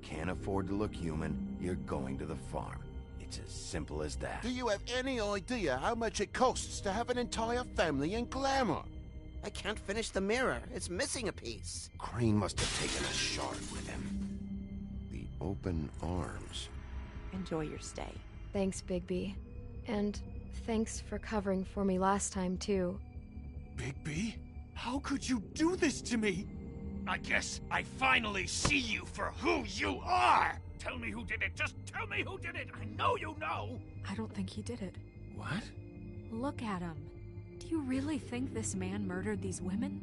can't afford to look human, you're going to the farm. It's as simple as that. Do you have any idea how much it costs to have an entire family in glamour? I can't finish the mirror. It's missing a piece. Crane must have taken a shard with him. The open arms. Enjoy your stay. Thanks, Bigby. And thanks for covering for me last time, too. Bigby? How could you do this to me? I guess I finally see you for who you are! Tell me who did it! Just tell me who did it! I know you know! I don't think he did it. What? Look at him. Do you really think this man murdered these women?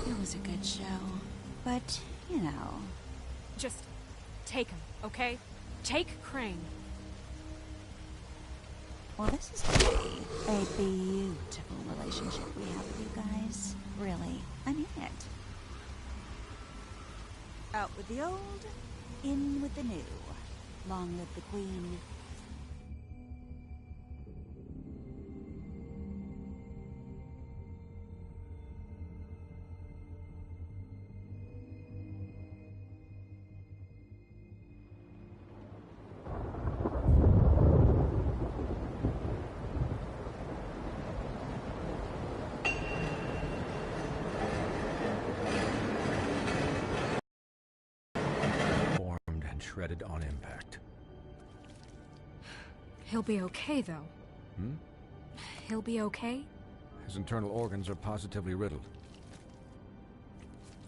It was a good show, but, you know... Just take him, okay? Take Crane. Well, this is gonna be a beautiful relationship we have with you guys. Really, I mean it. Out with the old, in with the new. Long live the Queen. Shredded on impact. He'll be okay, though. He'll be okay? His internal organs are positively riddled.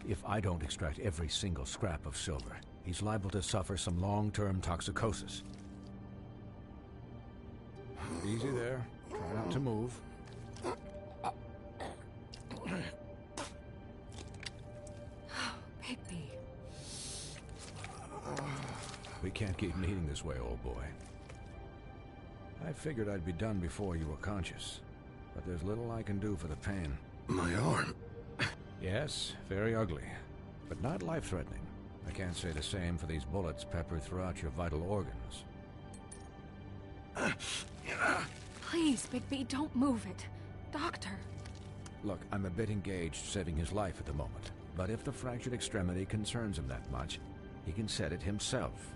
If I don't extract every single scrap of silver, he's liable to suffer some long-term toxicosis. Easy there. Try not to move. Bigby. We can't keep meeting this way, old boy. I figured I'd be done before you were conscious, but there's little I can do for the pain. My arm. Yes, very ugly, but not life-threatening. I can't say the same for these bullets peppered throughout your vital organs. Please, Bigby, don't move it. Doctor. Look, I'm a bit engaged saving his life at the moment, but if the fractured extremity concerns him that much, he can set it himself.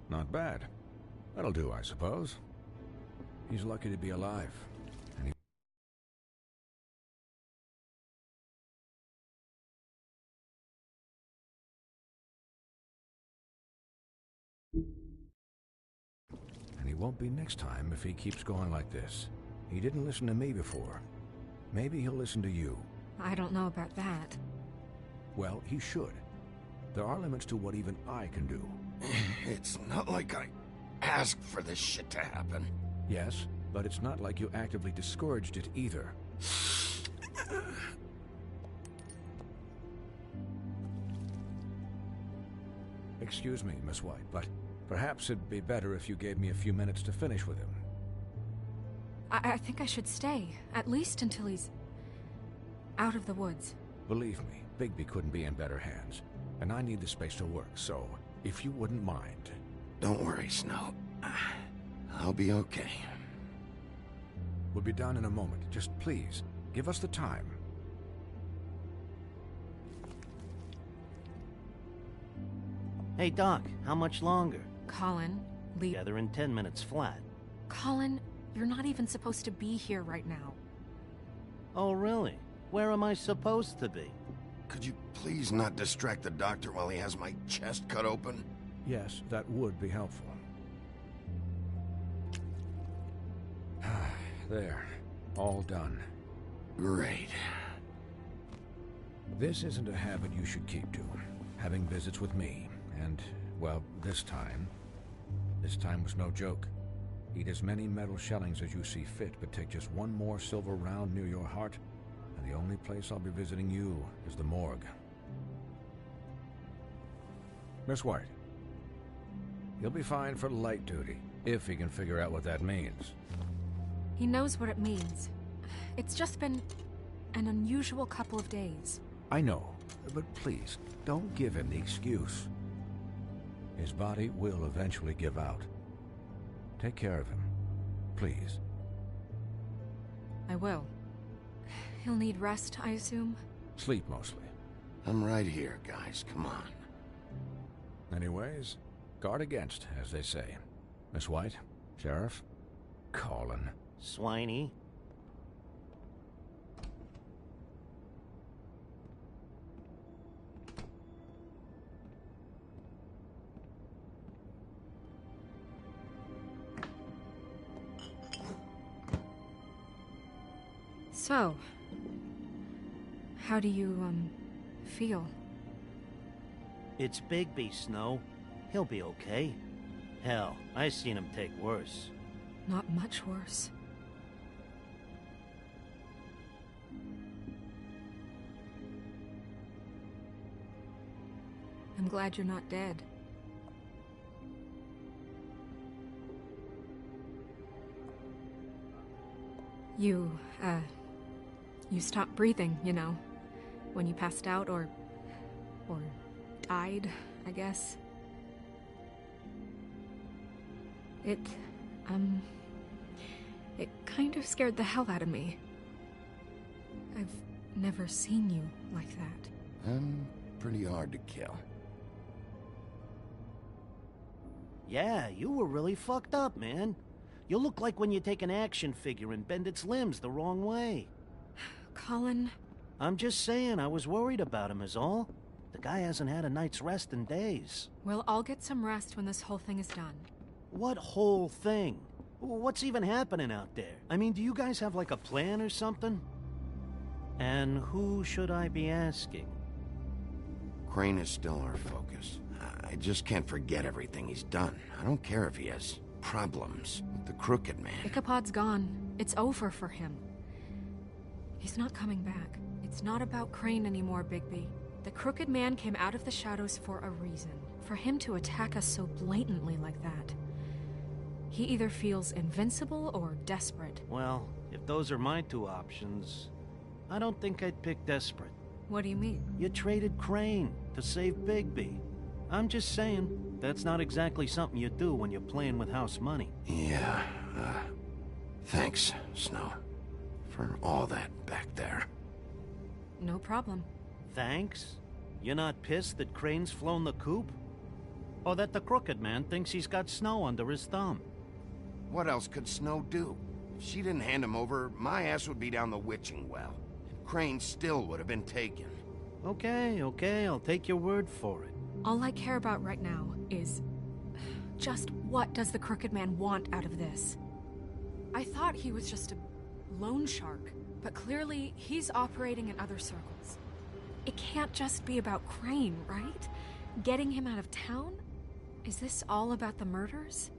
Not bad. That'll do, I suppose. He's lucky to be alive. And he won't be next time if he keeps going like this. He didn't listen to me before. Maybe he'll listen to you. I don't know about that. Well, he should. There are limits to what even I can do. It's not like I asked for this shit to happen. Yes, but it's not like you actively discouraged it either. Excuse me, Miss White, but perhaps it'd be better if you gave me a few minutes to finish with him. I think I should stay, at least until he's out of the woods. Believe me, Bigby couldn't be in better hands, and I need the space to work, so if you wouldn't mind. Don't worry, Snow. I'll be okay. We'll be done in a moment. Just please, give us the time. Hey, Doc, how much longer? Colin, leave. Together in 10 minutes flat. Colin, you're not even supposed to be here right now. Oh, really? Where am I supposed to be? Could you please not distract the doctor while he has my chest cut open? Yes, that would be helpful. there. All done. Great. This isn't a habit you should keep to. Having visits with me. And, well, this time was no joke. Eat as many metal shellings as you see fit, but take just one more silver round near your heart, and the only place I'll be visiting you is the morgue. Miss White. He'll be fine for light duty, if he can figure out what that means. He knows what it means. It's just been an unusual couple of days. I know, but please, don't give him the excuse. His body will eventually give out. Take care of him, please. I will. He'll need rest, I assume? Sleep, mostly. I'm right here, guys. Come on. Anyways, guard against, as they say. Miss White, Sheriff, Colin. Swiney. So, how do you, feel? It's Bigby, Snow. He'll be okay. Hell, I seen him take worse. Not much worse. I'm glad you're not dead. You stopped breathing, you know, when you passed out or died, I guess. It kind of scared the hell out of me. I've never seen you like that. I'm pretty hard to kill. Yeah, you were really fucked up, man. You look like when you take an action figure and bend its limbs the wrong way. Colin... I'm just saying, I was worried about him is all. The guy hasn't had a night's rest in days. Well, I'll get some rest when this whole thing is done. What whole thing? What's even happening out there? I mean, do you guys have like a plan or something? And who should I be asking? Crane is still our focus. I just can't forget everything he's done. I don't care if he has problems with the Crooked Man. Ichabod's gone. It's over for him. He's not coming back. It's not about Crane anymore, Bigby. The Crooked Man came out of the shadows for a reason. For him to attack us so blatantly like that. He either feels invincible or desperate. Well, if those are my two options, I don't think I'd pick desperate. What do you mean? You traded Crane to save Bigby. I'm just saying, that's not exactly something you do when you're playing with house money. Yeah, thanks, Snow, for all that back there. No problem. Thanks? You're not pissed that Crane's flown the coop? Or that the Crooked Man thinks he's got Snow under his thumb? What else could Snow do? If she didn't hand him over, my ass would be down the witching well. And Crane still would have been taken. Okay, I'll take your word for it. All I care about right now is... just what does the Crooked Man want out of this? I thought he was just a loan shark, but clearly he's operating in other circles. It can't just be about Crane, right? Getting him out of town? Is this all about the murders?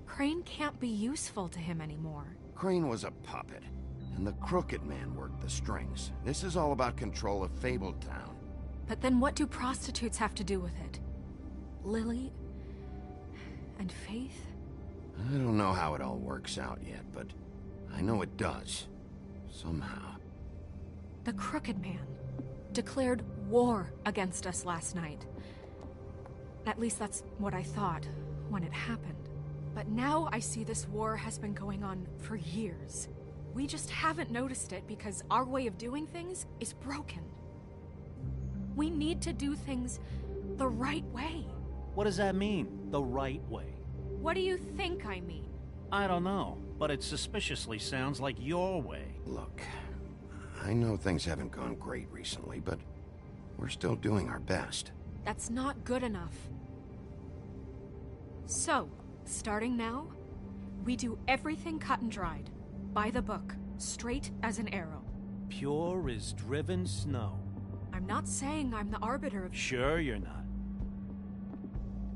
Crane can't be useful to him anymore. Crane was a puppet, and the Crooked Man worked the strings. This is all about control of Fabletown. But then what do prostitutes have to do with it? Lily? And Faith? I don't know how it all works out yet, but I know it does. Somehow. The Crooked Man declared war against us last night. At least that's what I thought when it happened. But now I see this war has been going on for years. We just haven't noticed it because our way of doing things is broken. We need to do things the right way. What does that mean, the right way? What do you think I mean? I don't know, but it suspiciously sounds like your way. Look, I know things haven't gone great recently, but we're still doing our best. That's not good enough. So, starting now, we do everything cut and dried. by the book, straight as an arrow. Pure as driven snow. I'm not saying I'm the arbiter of... Sure you're not.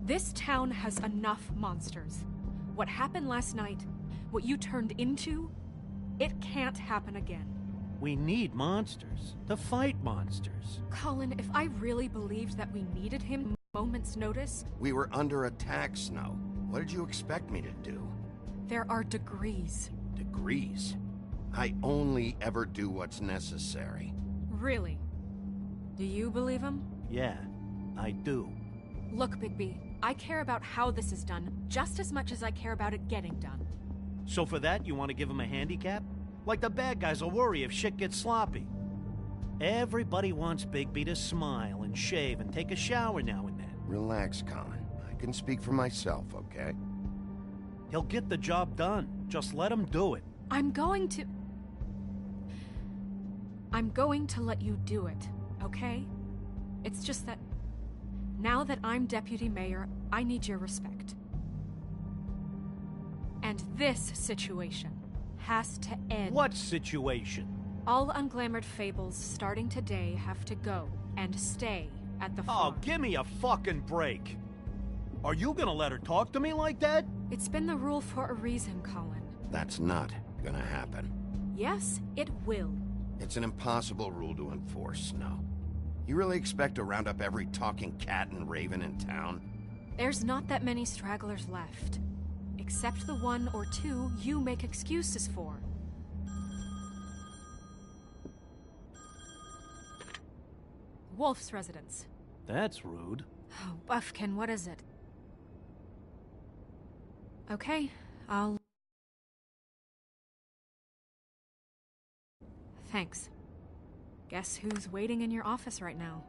This town has enough monsters. What happened last night, what you turned into, it can't happen again. We need monsters to fight monsters. Colin, if I really believed that we needed him moment's notice... We were under attack, Snow. What did you expect me to do? There are degrees. Degrees? I only ever do what's necessary. Really? Do you believe him? Yeah, I do. Look, Bigby, I care about how this is done just as much as I care about it getting done. So for that, you want to give him a handicap? Like the bad guys will worry if shit gets sloppy. Everybody wants Bigby to smile and shave and take a shower now and then. Relax, Colin. I can speak for myself, okay? He'll get the job done. Just let him do it. I'm going to let you do it, okay? It's just that now that I'm deputy mayor, I need your respect. And this situation has to end. What situation? All unglamored fables starting today have to go and stay at the farm. Oh, give me a fucking break. Are you gonna let her talk to me like that? It's been the rule for a reason, Colin. That's not gonna happen. Yes, it will. It's an impossible rule to enforce, Snow. You really expect to round up every talking cat and raven in town? There's not that many stragglers left. Except the one or two you make excuses for. Wolf's residence. That's rude. Oh, Buffkin, what is it? Okay, I'll... Thanks. Guess who's waiting in your office right now?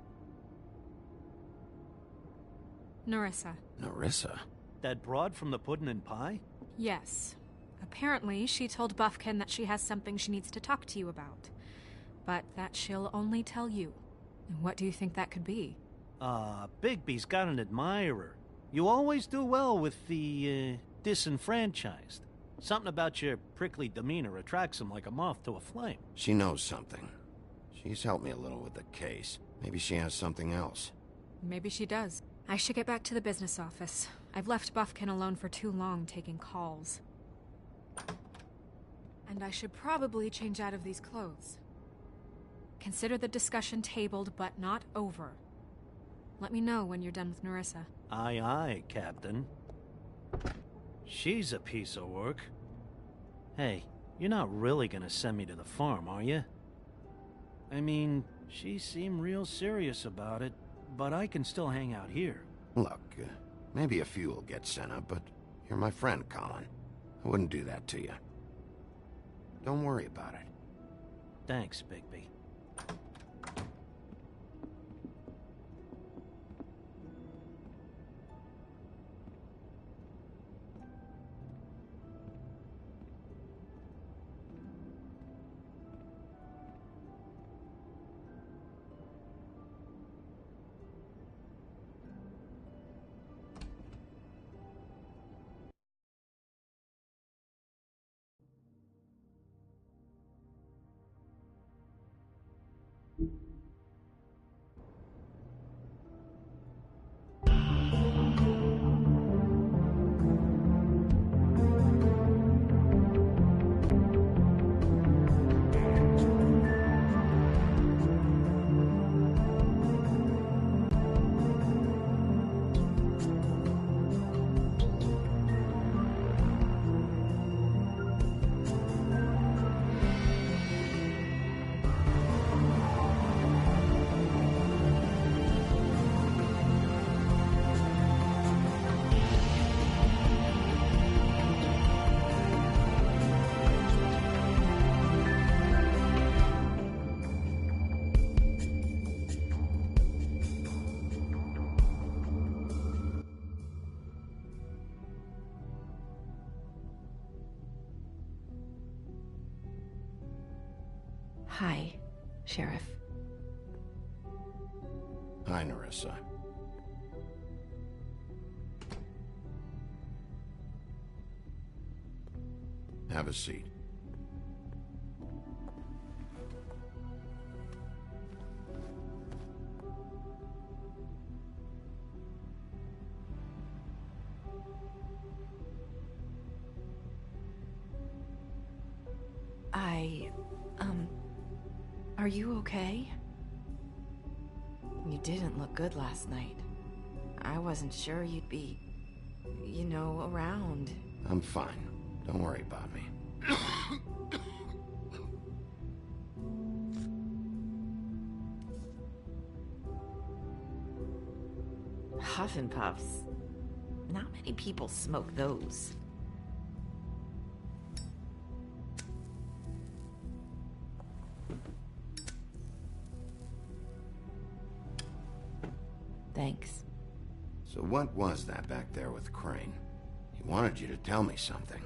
Nerissa. Nerissa? That broad from the Puddin' and Pie? Yes. Apparently, she told Buffkin that she has something she needs to talk to you about. But that she'll only tell you. And what do you think that could be? Bigby's got an admirer. You always do well with the, disenfranchised. Something about your prickly demeanor attracts him like a moth to a flame. She knows something. She's helped me a little with the case. Maybe she has something else. Maybe she does. I should get back to the business office. I've left Buffkin alone for too long taking calls. And I should probably change out of these clothes. Consider the discussion tabled, but not over. Let me know when you're done with Nerissa. Aye, aye, Captain. She's a piece of work. Hey, you're not really gonna send me to the farm, are you? I mean, she seemed real serious about it, but I can still hang out here. Look, maybe a few will get sent up, but you're my friend, Colin. I wouldn't do that to you. Don't worry about it. Thanks, Bigby. Hi, Sheriff. Hi, Nerissa. Have a seat. Are you okay? You didn't look good last night. I wasn't sure you'd be, around. I'm fine. Don't worry about me. Huff and Puffs. Not many people smoke those. Thanks. So what was that back there with Crane? He wanted you to tell me something.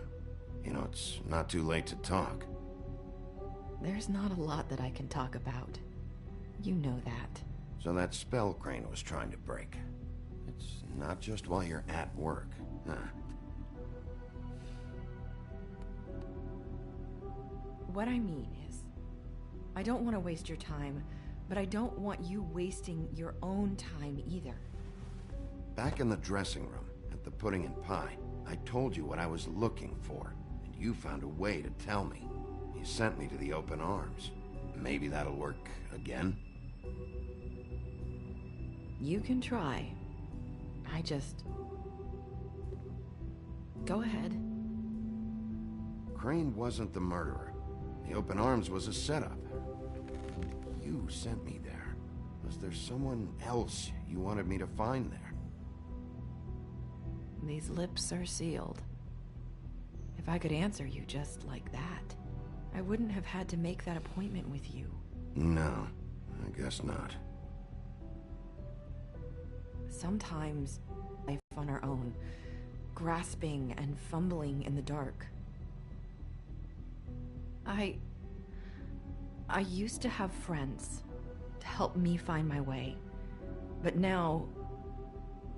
You know, it's not too late to talk. There's not a lot that I can talk about. You know that. So that spell Crane was trying to break. It's not just while you're at work, huh? What I mean is, I don't want to waste your time, but I don't want you wasting your own time either. Back in the dressing room, at the pudding and pie, I told you what I was looking for, and you found a way to tell me. You sent me to the open arms. Maybe that'll work again? You can try. I just... Go ahead. Crane wasn't the murderer. The open arms was a setup. You sent me there. Was there someone else you wanted me to find there? These lips are sealed. If I could answer you just like that, I wouldn't have had to make that appointment with you. No, I guess not. Sometimes, life on our own, grasping and fumbling in the dark. I used to have friends to help me find my way, but now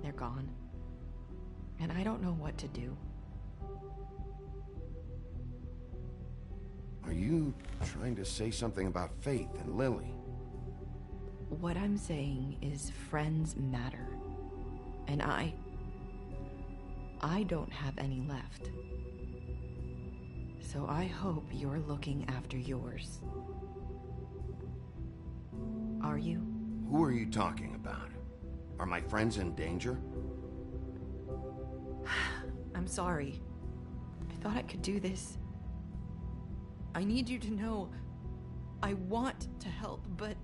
they're gone, and I don't know what to do. Are you trying to say something about Faith and Lily? What I'm saying is friends matter, and I don't have any left. So I hope you're looking after yours. Are you? Who are you talking about? Are my friends in danger? I'm sorry. I thought I could do this. I need you to know I want to help, but...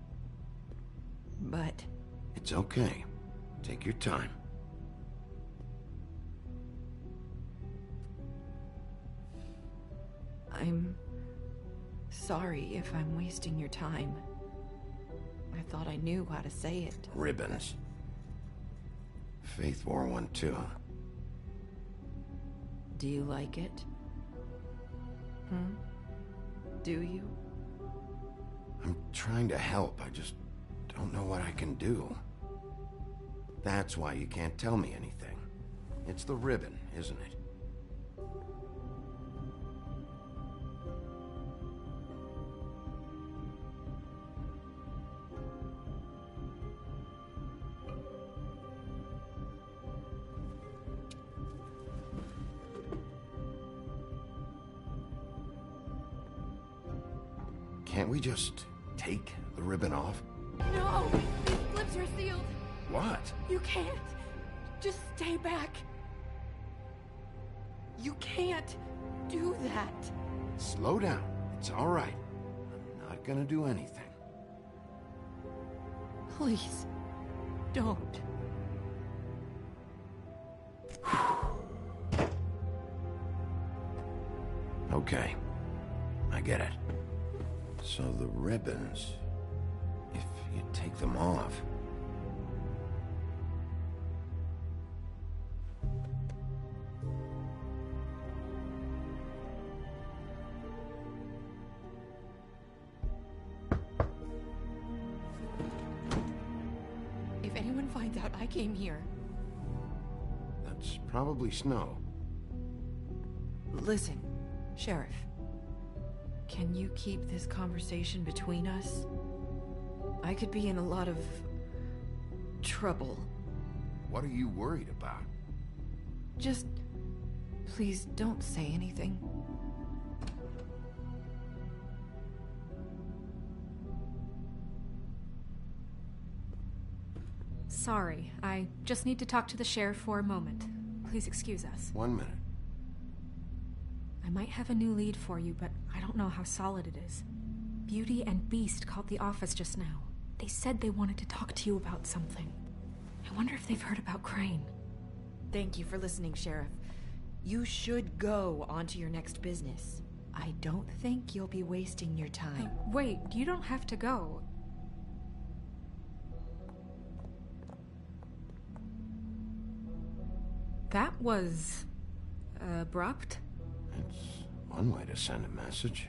It's okay. Take your time. I'm sorry if I'm wasting your time. I thought I knew how to say it. Ribbons. Faith wore one too. Do you like it? Do you? I'm trying to help. I just don't know what I can do. That's why you can't tell me anything. It's the ribbon, isn't it? Can't we just take the ribbon off? No! These lips are sealed! What? You can't! Just stay back! You can't do that! Slow down. It's all right. I'm not gonna do anything. Please, don't. Okay. I get it. So the ribbons, if you take them off... If anyone finds out I came here... That's probably Snow. Listen, Sheriff. Can you keep this conversation between us? I could be in a lot of... trouble. What are you worried about? Just... please don't say anything. Sorry, I just need to talk to the sheriff for a moment. Please excuse us. 1 minute. I might have a new lead for you, but I don't know how solid it is. Beauty and Beast called the office just now. They said they wanted to talk to you about something. I wonder if they've heard about Crane. Thank you for listening, Sheriff. You should go on to your next business. I don't think you'll be wasting your time. Wait, you don't have to go. That was... abrupt? It's one way to send a message.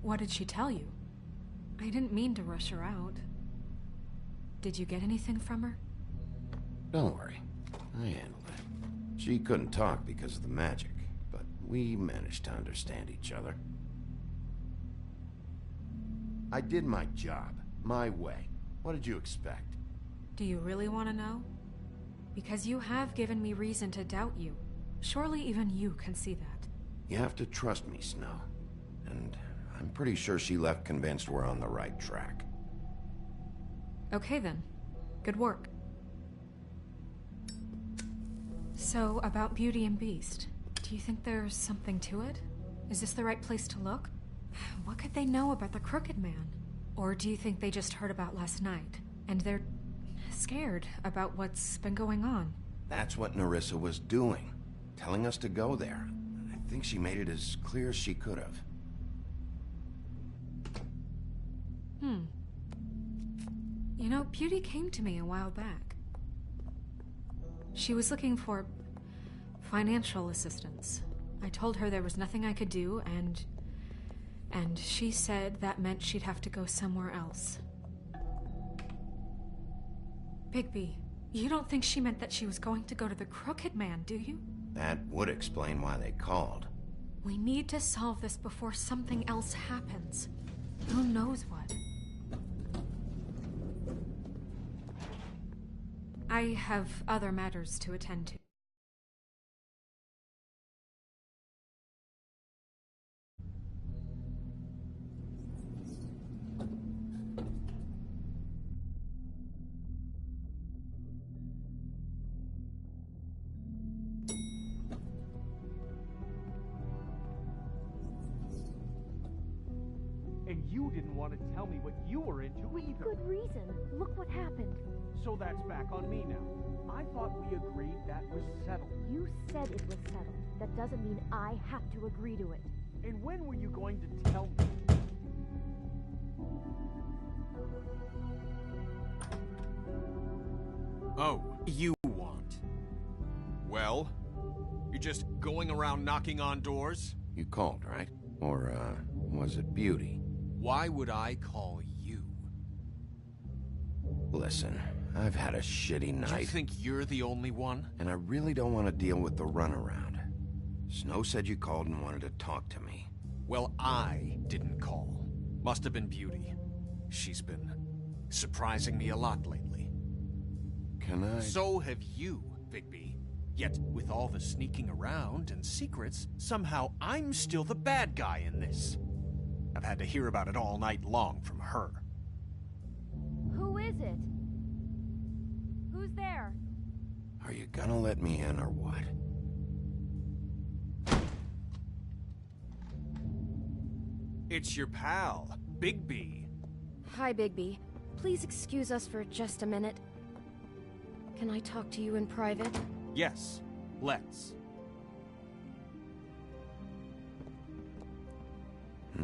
What did she tell you? I didn't mean to rush her out. Did you get anything from her? Don't worry. I handled it. She couldn't talk because of the magic, but we managed to understand each other. I did my job, my way. What did you expect? Do you really want to know? Because you have given me reason to doubt you. Surely even you can see that. You have to trust me, Snow. And I'm pretty sure she left convinced we're on the right track. Okay then. Good work. So, about Beauty and Beast, do you think there's something to it? Is this the right place to look? What could they know about the Crooked Man? Or do you think they just heard about last night, and they're scared about what's been going on? That's what Nerissa was doing, telling us to go there. I think she made it as clear as she could have. You know, Beauty came to me a while back. She was looking for financial assistance. I told her there was nothing I could do, and she said that meant she'd have to go somewhere else. Bigby, you don't think she meant that she was going to go to the Crooked Man, do you? That would explain why they called. We need to solve this before something else happens. Who knows what? I have other matters to attend to. And you didn't want to tell me what you were into either. Good reason. Look what happened. So that's back on me now. I thought we agreed that was settled. You said it was settled. That doesn't mean I have to agree to it. And when were you going to tell me? Oh, you want. Well, you're just going around knocking on doors? You called, right? Or, was it Beauty? Why would I call you? Listen, I've had a shitty night. You think you're the only one? And I really don't want to deal with the runaround. Snow said you called and wanted to talk to me. Well, I didn't call. Must have been Beauty. She's been surprising me a lot lately. Can I? So have you, Bigby. Yet, with all the sneaking around and secrets, somehow I'm still the bad guy in this. I've had to hear about it all night long from her. Who is it? Who's there? Are you gonna let me in or what? It's your pal, Bigby. Hi, Bigby. Please excuse us for just a minute. Can I talk to you in private? Yes, let's. I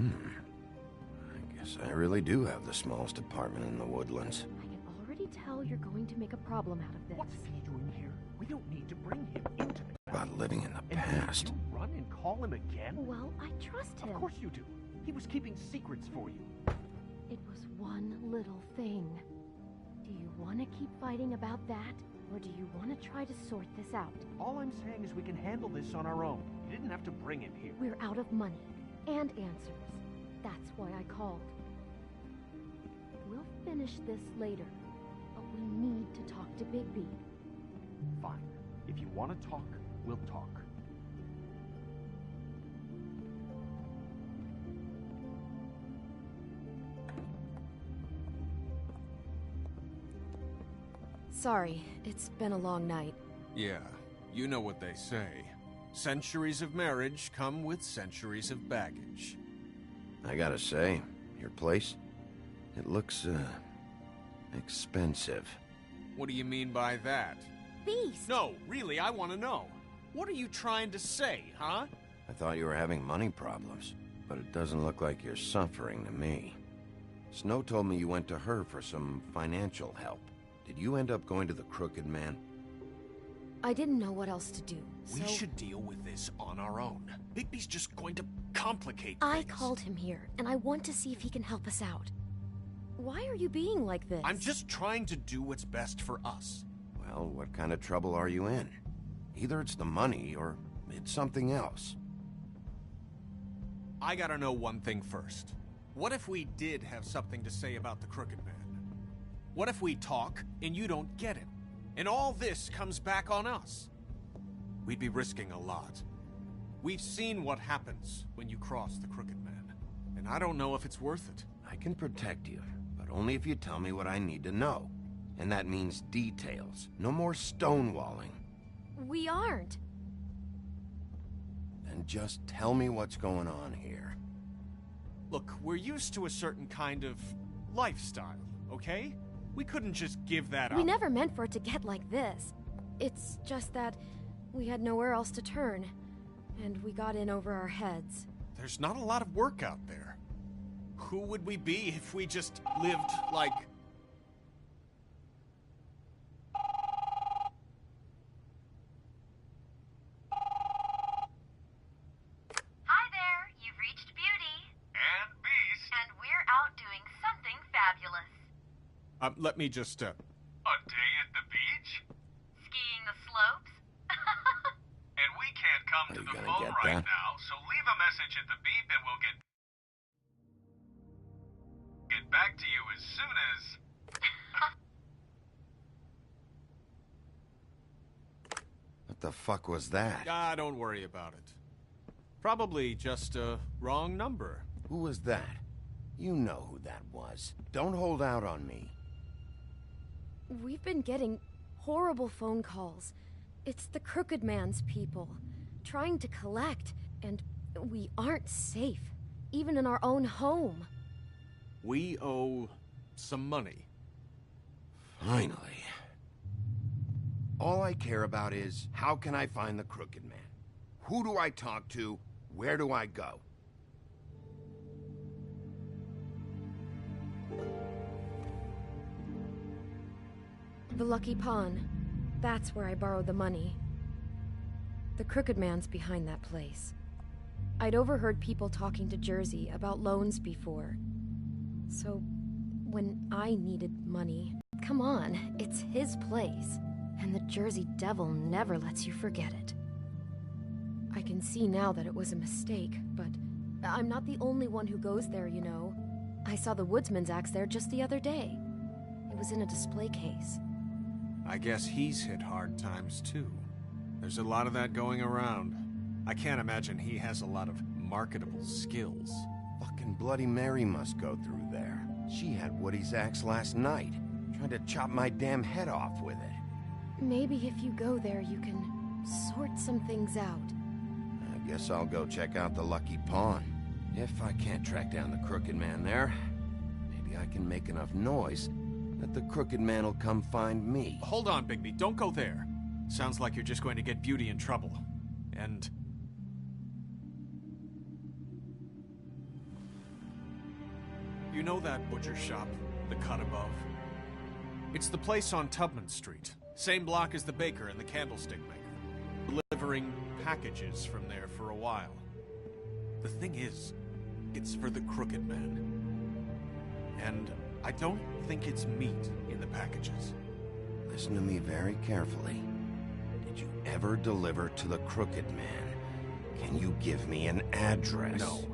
guess I really do have the smallest apartment in the Woodlands. I can already tell you're going to make a problem out of this. What's he doing here? We don't need to bring him into the... About living in the And past. you run and call him again? Well, I trust him. Of course you do. He was keeping secrets for you. It was one little thing. Do you want to keep fighting about that? Or do you want to try to sort this out? All I'm saying is we can handle this on our own. You didn't have to bring him here. We're out of money and answers. That's why I called. We'll finish this later, but we need to talk to Bigby. Fine. If you want to talk, we'll talk. Sorry, it's been a long night. Yeah, you know what they say. Centuries of marriage come with centuries of baggage. I gotta say, your place, it looks, expensive. What do you mean by that? Beast! No, really, I want to know. What are you trying to say, huh? I thought you were having money problems, but it doesn't look like you're suffering to me. Snow told me you went to her for some financial help. Did you end up going to the Crooked Man? I didn't know what else to do, so... We should deal with this on our own. Bigby's just going to complicate things. I called him here, and I want to see if he can help us out. Why are you being like this? I'm just trying to do what's best for us. Well, what kind of trouble are you in? Either it's the money, or it's something else. I gotta know one thing first. What if we did have something to say about the Crooked Man? What if we talk, and you don't get him? And all this comes back on us? We'd be risking a lot. We've seen what happens when you cross the Crooked Man, and I don't know if it's worth it. I can protect you, but only if you tell me what I need to know. And that means details. No more stonewalling. We aren't. Then just tell me what's going on here. Look, we're used to a certain kind of lifestyle, okay? We couldn't just give that up. We never meant for it to get like this. It's just that we had nowhere else to turn, and we got in over our heads. There's not a lot of work out there. Who would we be if we just lived like... Hi there, you've reached Beauty. And Beast. And we're out doing something fabulous. Let me just, A day at the beach? Skiing the slopes? And we can't come Are to you the gonna phone get right that? now, so leave a message at the beep and we'll get back to you as soon as... What the fuck was that? don't worry about it. Probably just a wrong number. Who was that? You know who that was. Don't hold out on me. We've been getting horrible phone calls. It's the Crooked Man's people, trying to collect, and we aren't safe, even in our own home. We owe some money. Finally. All I care about is, how can I find the Crooked Man? Who do I talk to? Where do I go? The Lucky Pawn. That's where I borrowed the money. The Crooked Man's behind that place. I'd overheard people talking to Jersey about loans before. So, when I needed money... Come on, it's his place. And the Jersey Devil never lets you forget it. I can see now that it was a mistake, but I'm not the only one who goes there, you know. I saw the Woodsman's axe there just the other day. It was in a display case. I guess he's hit hard times, too. There's a lot of that going around. I can't imagine he has a lot of marketable skills. Fucking Bloody Mary must go through there. She had Woody's axe last night, trying to chop my damn head off with it. Maybe if you go there, you can sort some things out. I guess I'll go check out the Lucky Pawn. If I can't track down the Crooked Man there, maybe I can make enough noise that the Crooked Man will come find me. Hold on, Bigby. Don't go there. Sounds like you're just going to get Beauty in trouble. And... You know that butcher shop, the cut above? It's the place on Tubman Street. Same block as the baker and the candlestick maker. Delivering packages from there for a while. The thing is, it's for the Crooked Man. And I don't think it's meat in the packages. Listen to me very carefully. Did you ever deliver to the Crooked Man? Can you give me an address? No.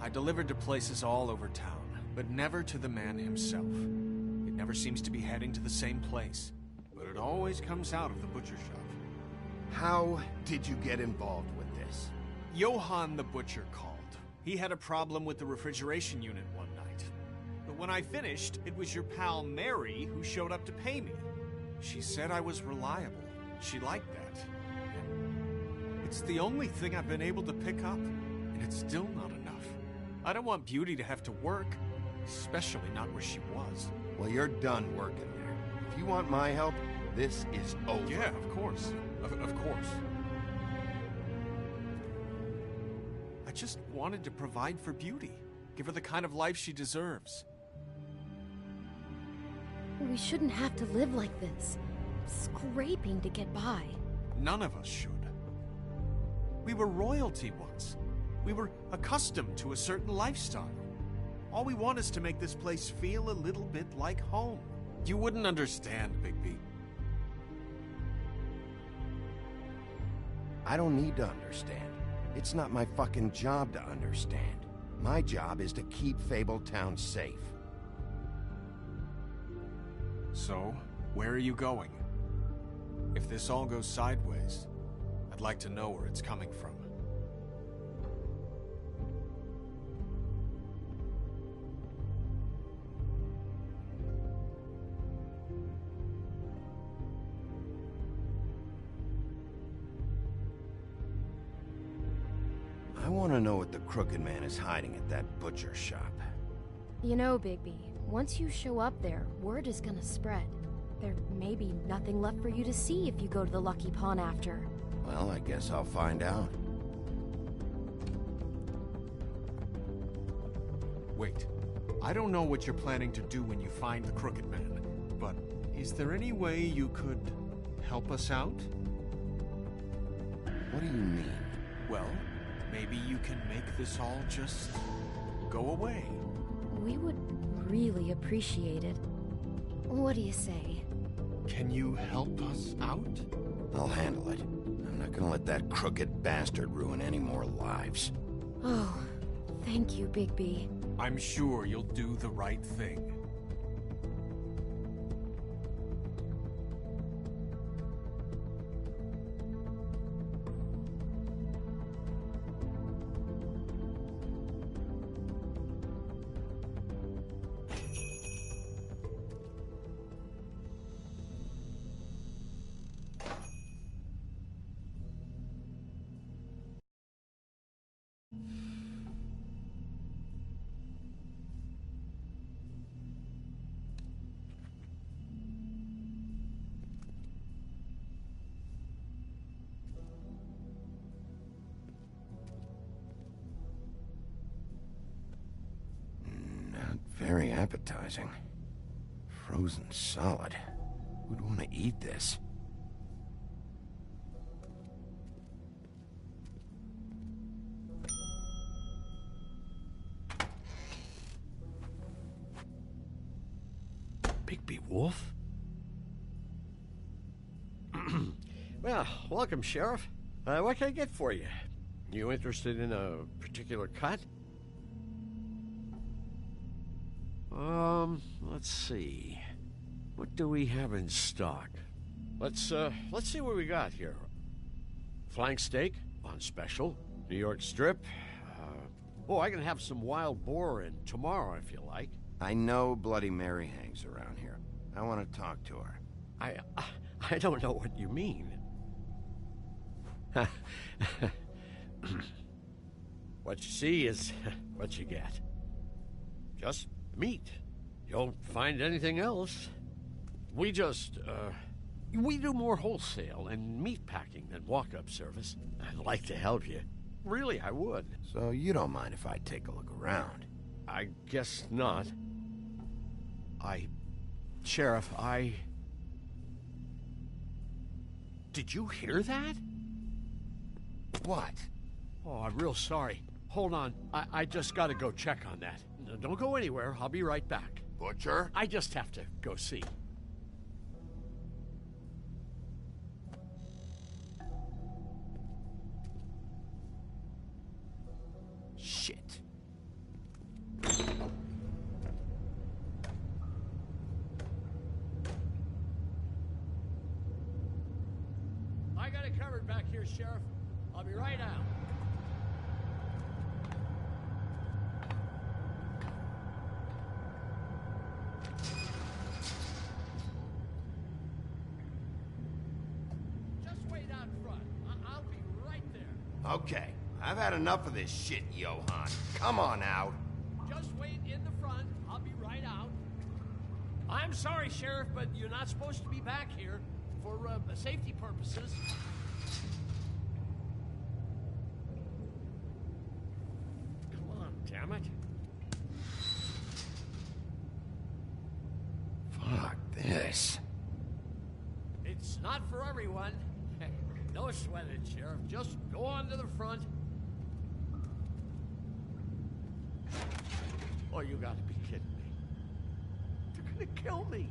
I delivered to places all over town, but never to the man himself. It never seems to be heading to the same place, but it always comes out of the butcher shop. How did you get involved with this? Johann the butcher called. He had a problem with the refrigeration unit one night. But when I finished, it was your pal Mary who showed up to pay me. She said I was reliable. She liked that. And it's the only thing I've been able to pick up, and it's still not enough. I don't want Beauty to have to work, especially not where she was. Well, you're done working there. If you want my help, this is over. Yeah, of course. Of course. I just wanted to provide for Beauty. Give her the kind of life she deserves. We shouldn't have to live like this, scraping to get by. None of us should. We were royalty once. We were accustomed to a certain lifestyle. All we want is to make this place feel a little bit like home. You wouldn't understand, Bigby. I don't need to understand. It's not my fucking job to understand. My job is to keep Fabletown safe. So, where are you going? If this all goes sideways, I'd like to know where it's coming from. I want to know what the Crooked Man is hiding at that butcher shop. You know, Bigby, once you show up there, word is gonna spread. There may be nothing left for you to see if you go to the Lucky Pawn after. Well, I guess I'll find out. Wait, I don't know what you're planning to do when you find the Crooked Man, but is there any way you could help us out? What do you mean? Well, maybe you can make this all just go away. We would really appreciate it. What do you say? Can you help us out? I'll handle it. I'm not gonna let that crooked bastard ruin any more lives. Oh, thank you, Bigby. I'm sure you'll do the right thing. Very appetizing. Frozen solid. Who'd want to eat this? Bigby Wolf? Well, welcome, Sheriff. What can I get for you? You interested in a particular cut? Let's see. What do we have in stock? Let's see what we got here. Flank steak on special. New York strip. I can have some wild boar in tomorrow if you like. I know Bloody Mary hangs around here. I want to talk to her. I don't know what you mean. What you see is what you get. Just meat. You don't find anything else. We do more wholesale and meat packing than walk-up service. I'd like to help you. Really, I would. So you don't mind if I take a look around? I guess not. Sheriff, Did you hear that? What? Oh, I'm real sorry. Hold on. I just gotta go check on that. Don't go anywhere. I'll be right back. Butcher? I just have to go see. Shit. I got it covered back here, Sheriff. I'll be right out. Okay, I've had enough of this shit, Johann. Come on out. Just wait in the front. I'll be right out. I'm sorry, Sheriff, but you're not supposed to be back here for safety purposes. Come on, damn it. Fuck this. It's not for everyone. No sweat it, Sheriff. Just go on to the front. Oh, you gotta be kidding me. They're gonna kill me.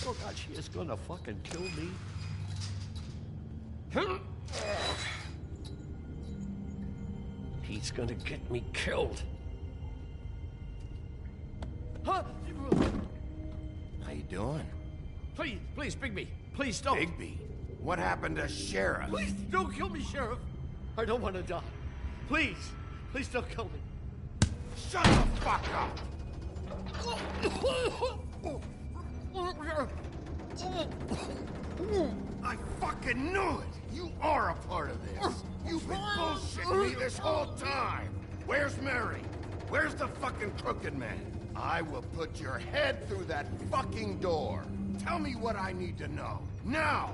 Oh, God, she is gonna fucking kill me. He's gonna get me killed. Huh? How you doing? Please, Bigby. Please don't. Bigby? What happened to Sheriff? Please don't kill me, Sheriff. I don't want to die. Please don't kill me. Shut the fuck up! I fucking knew it! You are a part of this! You've been bullshitting me this whole time! Where's Mary? Where's the fucking crooked man? I will put your head through that fucking door! Tell me what I need to know, now!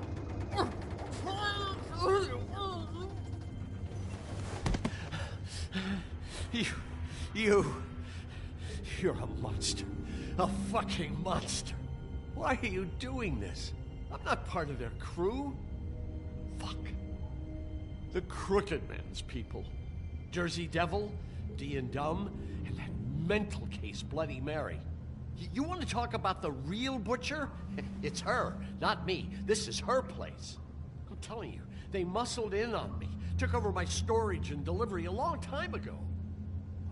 You're a monster. A fucking monster. Why are you doing this? I'm not part of their crew. Fuck. The Crooked Man's people. Jersey Devil, D and Dumb, and that mental case, Bloody Mary. You want to talk about the real butcher? It's her, not me. This is her place. I'm telling you, they muscled in on me, took over my storage and delivery a long time ago.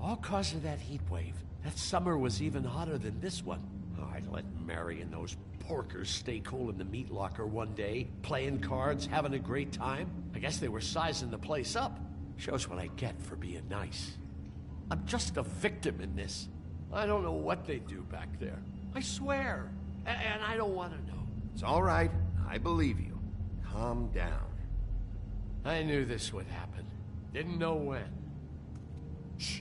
All cause of that heat wave. That summer was even hotter than this one. Oh, I let Mary and those porkers stay cool in the meat locker one day, playing cards, having a great time. I guess they were sizing the place up. Shows what I get for being nice. I'm just a victim in this. I don't know what they do back there. I swear. And I don't want to know. It's all right. I believe you. Calm down. I knew this would happen. Didn't know when. Shh.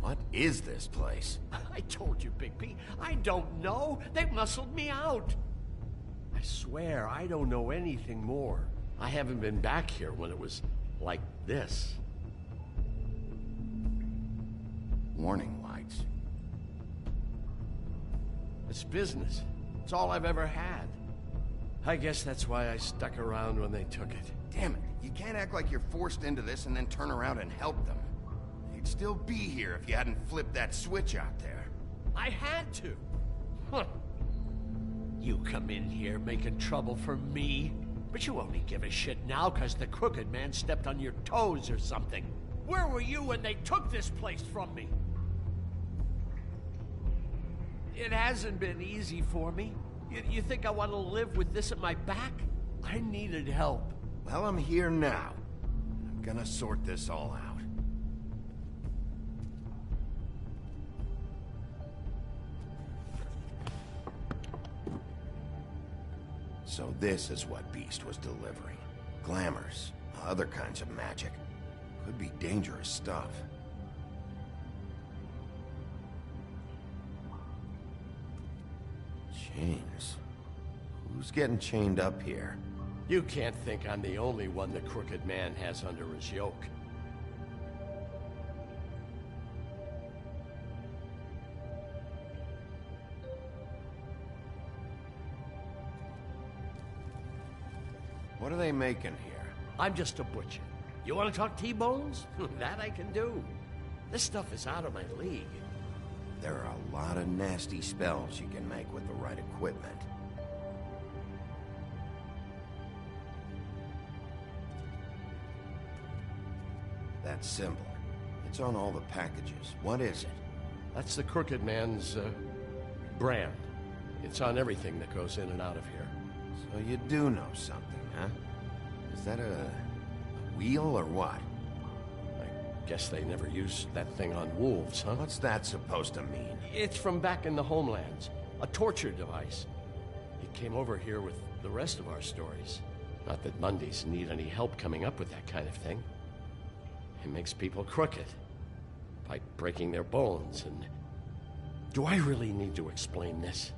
What is this place? I told you, Bigby. I don't know. They muscled me out. I swear, I don't know anything more. I haven't been back here when it was like this. Warning lights. It's business. It's all I've ever had. I guess that's why I stuck around when they took it. Damn it. You can't act like you're forced into this and then turn around and help them. You'd still be here if you hadn't flipped that switch out there. I had to. Huh. You come in here making trouble for me, but you only give a shit now because the Crooked Man stepped on your toes or something. Where were you when they took this place from me? It hasn't been easy for me. You think I want to live with this at my back? I needed help. Well, I'm here now. I'm gonna sort this all out. So this is what Beast was delivering. Glamours, other kinds of magic. Could be dangerous stuff. Chains. Who's getting chained up here? You can't think I'm the only one the Crooked Man has under his yoke. What are they making here? I'm just a butcher. You want to talk T-bones? That I can do. This stuff is out of my league. There are a lot of nasty spells you can make with the right equipment. That symbol. It's on all the packages. What is it? That's the Crooked Man's, brand. It's on everything that goes in and out of here. So you do know something, huh? Is that a wheel or what? I guess they never used that thing on wolves, huh? What's that supposed to mean? It's from back in the homelands. A torture device. It came over here with the rest of our stories. Not that Mundies need any help coming up with that kind of thing. It makes people crooked. By breaking their bones and... Do I really need to explain this?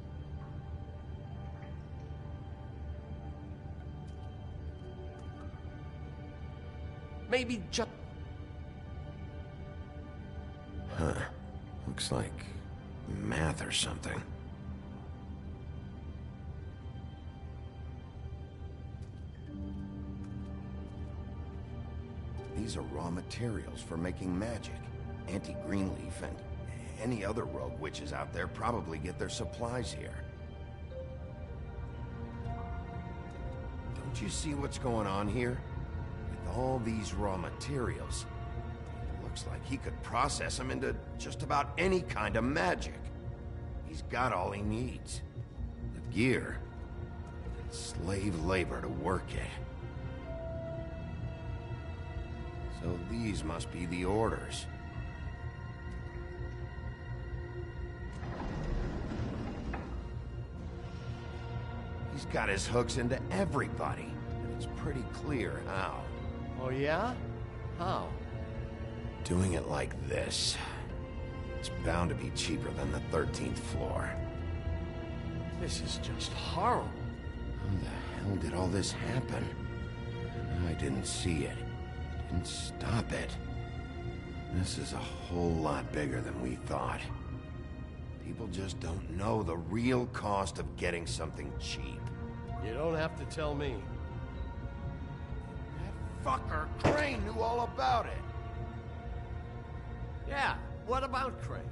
Maybe just... Huh. Looks like math or something. These are raw materials for making magic. Auntie Greenleaf and any other rogue witches out there probably get their supplies here. Don't you see what's going on here? With all these raw materials, it looks like he could process them into just about any kind of magic. He's got all he needs. The gear, and slave labor to work it. So these must be the orders. He's got his hooks into everybody, and it's pretty clear how. Oh yeah? How? Doing it like this. It's bound to be cheaper than the 13th floor. This is just horrible. How the hell did all this happen? I didn't see it. Didn't stop it. This is a whole lot bigger than we thought. People just don't know the real cost of getting something cheap. You don't have to tell me. That fucker Crane knew all about it. Yeah, what about Crane?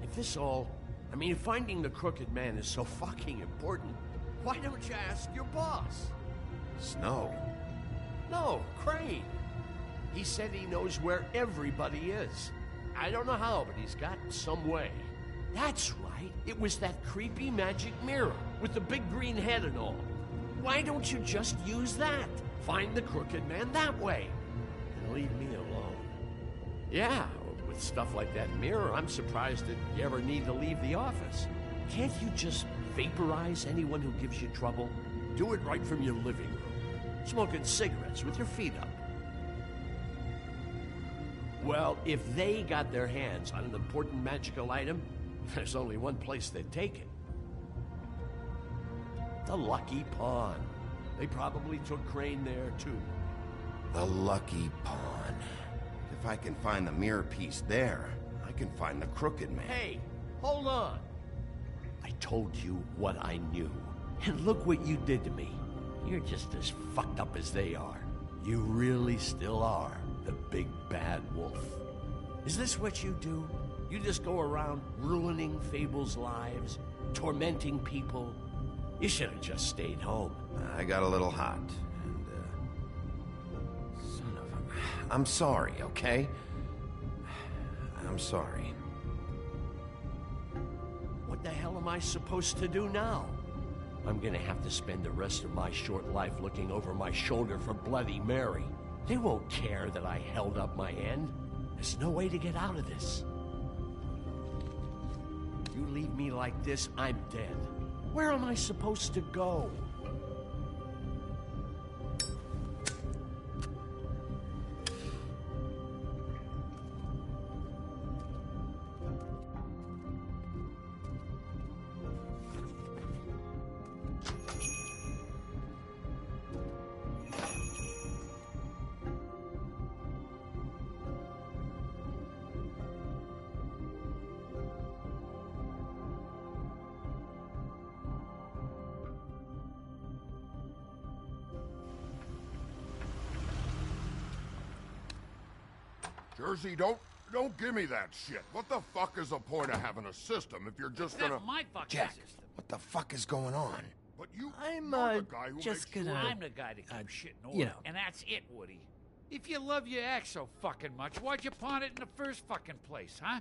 If this all... I mean, if finding the Crooked Man is so fucking important, why don't you ask your boss? Snow? No, Crane. He said he knows where everybody is. I don't know how, but he's got some way. That's right. It was that creepy magic mirror with the big green head and all. Why don't you just use that? Find the Crooked Man that way. And leave me alone. Yeah, with stuff like that mirror, I'm surprised that you ever need to leave the office. Can't you just vaporize anyone who gives you trouble? Do it right from your living room. Smoking cigarettes with your feet up. Well, if they got their hands on an important magical item, there's only one place they'd take it. The Lucky Pawn. They probably took Crane there, too. The Lucky Pawn. If I can find the mirror piece there, I can find the Crooked Man. Hey, hold on. I told you what I knew. And look what you did to me. You're just as fucked up as they are. You really still are the big bad wolf. Is this what you do? You just go around ruining Fable's lives, tormenting people? You should have just stayed home. I got a little hot, and, son of a... I'm sorry, okay? I'm sorry. What the hell am I supposed to do now? I'm gonna have to spend the rest of my short life looking over my shoulder for Bloody Mary. They won't care that I held up my end. There's no way to get out of this. You leave me like this, I'm dead. Where am I supposed to go? Jersey, don't give me that shit. What the fuck is the point of having a system if you're just gonna... That's my fucking Jack, system. what the fuck is going on? But you... I'm, you're the guy who just makes gonna... I'm the guy that keeps shit in order. you know. And that's it, Woody. If you love your ex so fucking much, why'd you pawn it in the first fucking place, huh?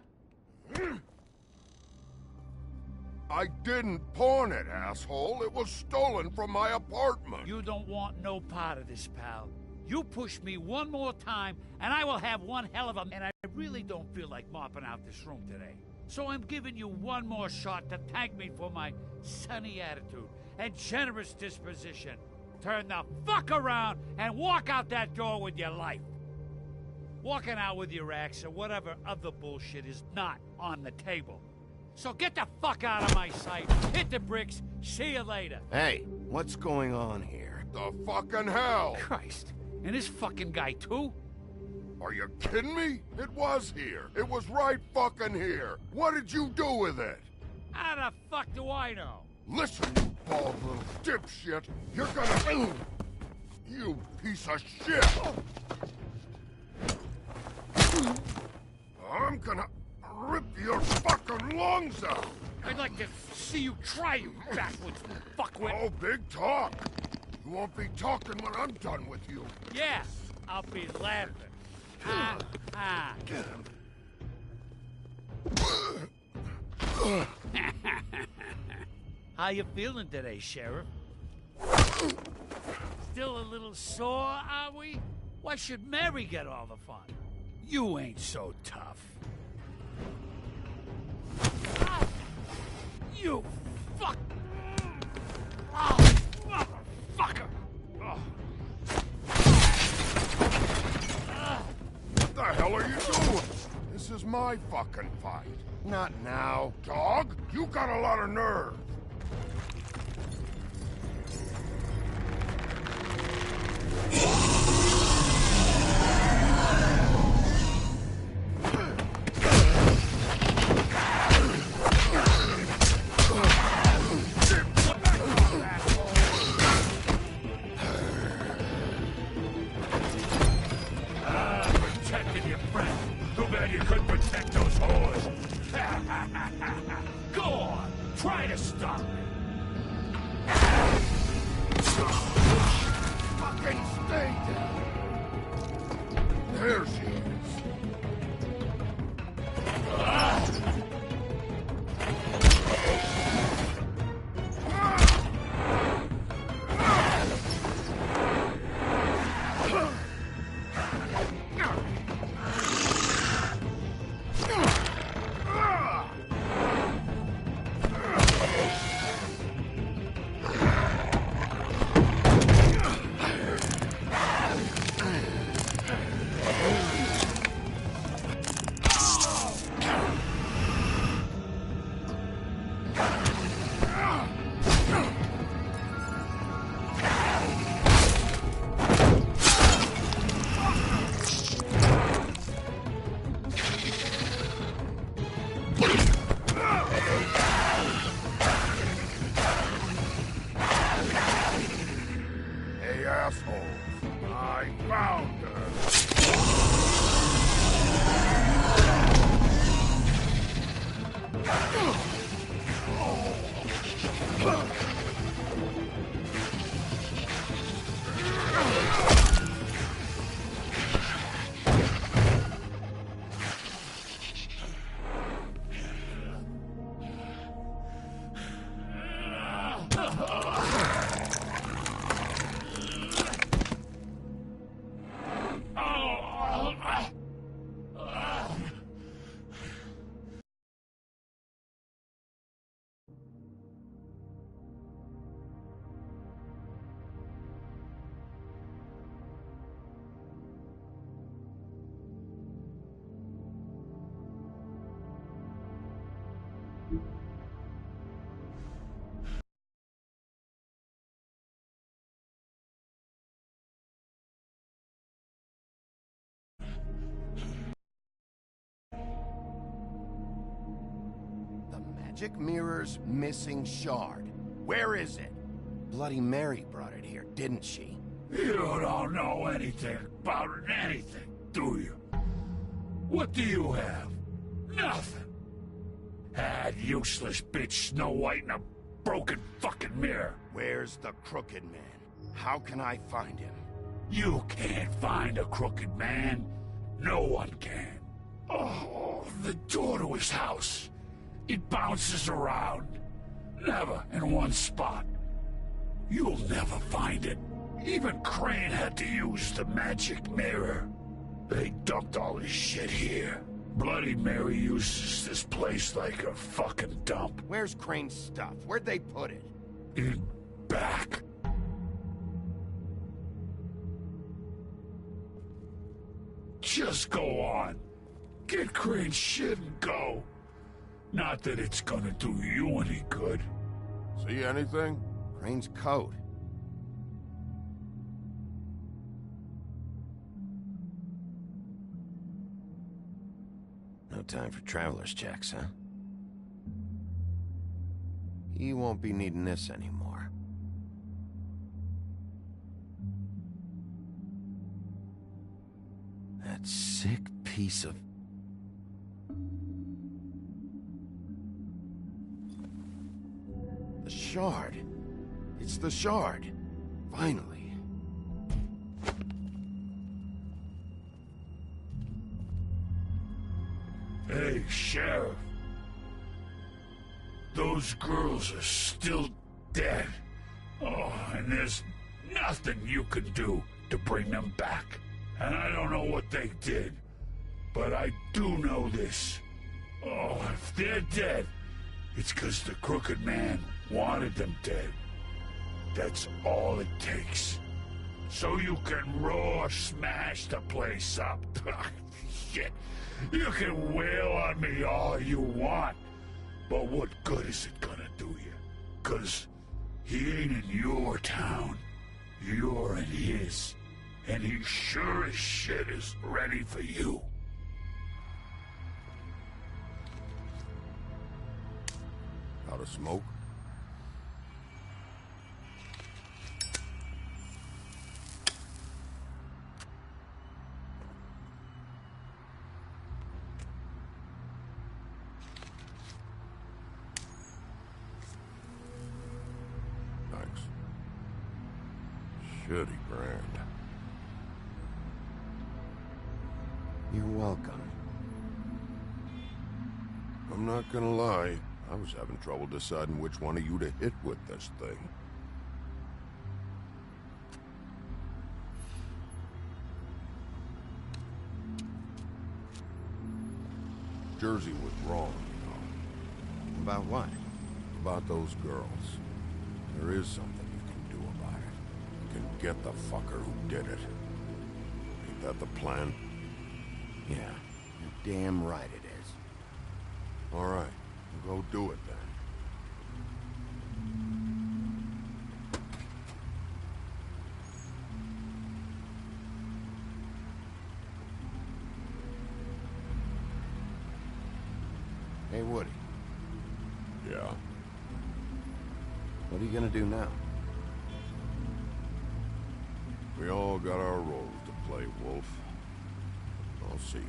I didn't pawn it, asshole. It was stolen from my apartment. You don't want no part of this, pal. You push me one more time, and I will have one hell of a... And I really don't feel like mopping out this room today. So I'm giving you one more shot to thank me for my sunny attitude and generous disposition. Turn the fuck around and walk out that door with your life. Walking out with your ex or whatever other bullshit is not on the table. So get the fuck out of my sight, hit the bricks, see you later. Hey, what's going on here? The fucking hell! Christ, and this fucking guy too? Are you kidding me? It was here. It was right fucking here. What did you do with it? How the fuck do I know? Listen, you bald little dipshit. You're gonna... You piece of shit! I'm gonna rip your fucking lungs out! I'd like to see you try, you backwoods fuckwit. Oh, big talk. You won't be talking when I'm done with you. Yeah, I'll be laughing. Ha ha. How you feeling today, Sheriff? Still a little sore, are we? Why should Mary get all the fun? You ain't so tough. Ah, you fuck! Oh, motherfucker! Oh. What the hell are you doing? This is my fucking fight. Not now. Dog, you got a lot of nerve. Protected your friend. Too bad you couldn't protect those whores. Go on, try to stop me. Fucking stay down. There she is. Hey, assholes. I found her. Magic mirror's missing shard. Where is it? Bloody Mary brought it here, didn't she? You don't know anything about anything, do you? What do you have? Nothing. That useless bitch Snow White in a broken fucking mirror. Where's the Crooked Man? How can I find him? You can't find a crooked man. No one can. Oh, the door to his house. It bounces around. Never in one spot. You'll never find it. Even Crane had to use the magic mirror. They dumped all his shit here. Bloody Mary uses this place like a fucking dump. Where's Crane's stuff? Where'd they put it? In back. Just go on. Get Crane's shit and go. Not that it's gonna do you any good. See anything? Crane's coat. No time for traveler's checks, huh? He won't be needing this anymore. That sick piece of... The shard. It's the shard. Finally. Hey, Sheriff. Those girls are still dead. Oh, and there's nothing you can do to bring them back. And I don't know what they did, but I do know this. Oh, if they're dead, it's 'cause the Crooked Man wanted them dead. That's all it takes. So you can roar smash the place up. Shit. You can wail on me all you want, but what good is it gonna do you? 'Cause he ain't in your town. You're in his. And he sure as shit is ready for you. Out of smoke? Thanks. Shitty brand. You're welcome. I'm not gonna lie, I was having trouble deciding which one of you to hit with this thing. Jersey was wrong, you know. About what? About those girls. There is something you can do about it. You can get the fucker who did it. Ain't that the plan? Yeah, you're damn right it is. All right, we'll go do it then. Hey, Woody. Yeah? What are you gonna do now? We all got our roles to play, Wolf. I'll see ya.